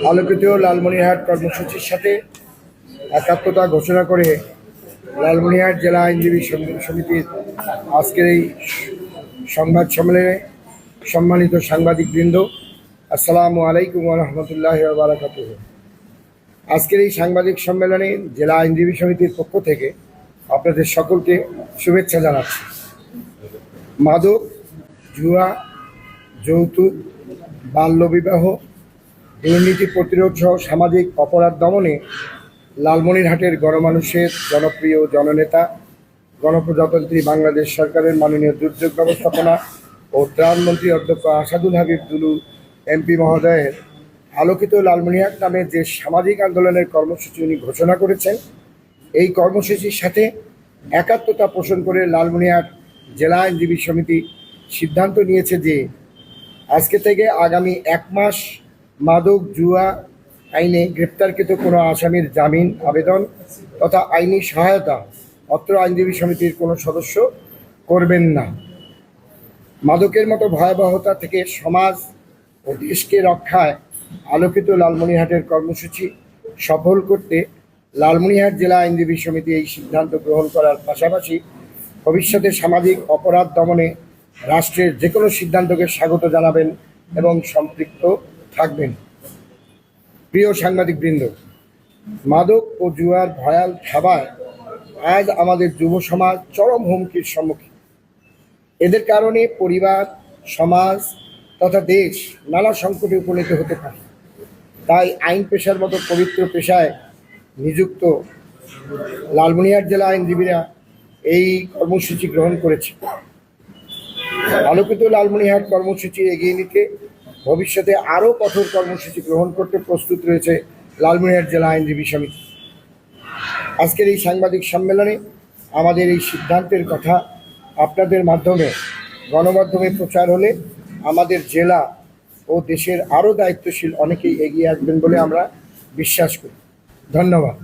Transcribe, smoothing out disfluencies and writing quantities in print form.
আলোকিত লালমনিরহাট কর্মসূচির সাথে একাত্মতা ঘোষণা করে লালমনিরহাট জেলা আইনজীবী সমিতির আজকের এই সংবাদ সম্মেলনে সম্মানিত সাংবাদিকবৃন্দ, আসসালামু আলাইকুম ওয়া রাহমাতুল্লাহি ওয়া বারাকাতুহু। আজকের এই সাংবাদিক সম্মেলনে জেলা আইনজীবী সমিতির পক্ষ থেকে আপনাদের সকলকে শুভেচ্ছা জানাচ্ছি। মাদক, জুয়া, যৌতুক, বাল্যবিবাহ, দুর্নীতি প্রতিরোধ সহ সামাজিক অপরাধ দমনে লালমনিরহাটের গণমানুষের জনপ্রিয় জননেতা, গণপ্রজাতন্ত্রী বাংলাদেশ সরকারের মাননীয় দুর্যোগ ব্যবস্থাপনা ও ত্রাণমন্ত্রী অধ্যক্ষ আসাদুল হাবিব দুলু এমপি মহোদয়ের আলোকিত লালমনিরহাট নামে যে সামাজিক আন্দোলনের কর্মসূচি উনি ঘোষণা করেছেন, এই কর্মসূচির সাথে একাত্মতা পোষণ করে লালমনিরহাট জেলা আইনজীবী সমিতি সিদ্ধান্ত নিয়েছে যে আজকে থেকে আগামী 1 মাস মাদক, জুয়া আইনে গ্রেপ্তারকৃত কোনো আসামির জামিন আবেদন তথা আইনি সহায়তা অত্র আইনজীবী সমিতির কোনো সদস্য করবেন না। মাদকের মতো ভয়াবহতা থেকে সমাজ ও দেশকে রক্ষায় আলোকিত লালমনিরহাটের কর্মসূচি সফল করতে লালমনিরহাট জেলা আইনজীবী সমিতি এই সিদ্ধান্ত গ্রহণ করার পাশাপাশি ভবিষ্যতে সামাজিক অপরাধ দমনে রাষ্ট্রের যে কোনো সিদ্ধান্তকে স্বাগত জানাবেন এবং সম্পৃক্ত থাকবেন। প্রিয় সাংবাদিকবৃন্দ, মাদক ও জুয়ার ভয়াল থাবায় আজ আমাদের যুব সমাজ চরম হুমকির সম্মুখীন। এদের কারণে পরিবার, সমাজ তথা দেশ নানা সংকটে উপনীত হতে পারে। তাই আইন পেশার মতো পবিত্র পেশায় নিযুক্ত লালমনিরহাট জেলা আইনজীবীরা এই কর্মসূচি গ্রহণ করেছে। আলোকিত লালমনিরহাট কর্মসূচি এগিয়ে নিতে ভবিষ্যতে আরও কঠোর কর্মসূচি গ্রহণ করতে প্রস্তুত রয়েছে লালমনিরহাট জেলা আইনজীবী সমিতি। আজকের এই সাংবাদিক সম্মেলনে আমাদের এই সিদ্ধান্তের কথা আপনাদের মাধ্যমে গণমাধ্যমে প্রচার হলে আমাদের জেলা ও দেশের আরও দায়িত্বশীল অনেকেই এগিয়ে আসবেন বলে আমরা বিশ্বাস করি। ধন্যবাদ।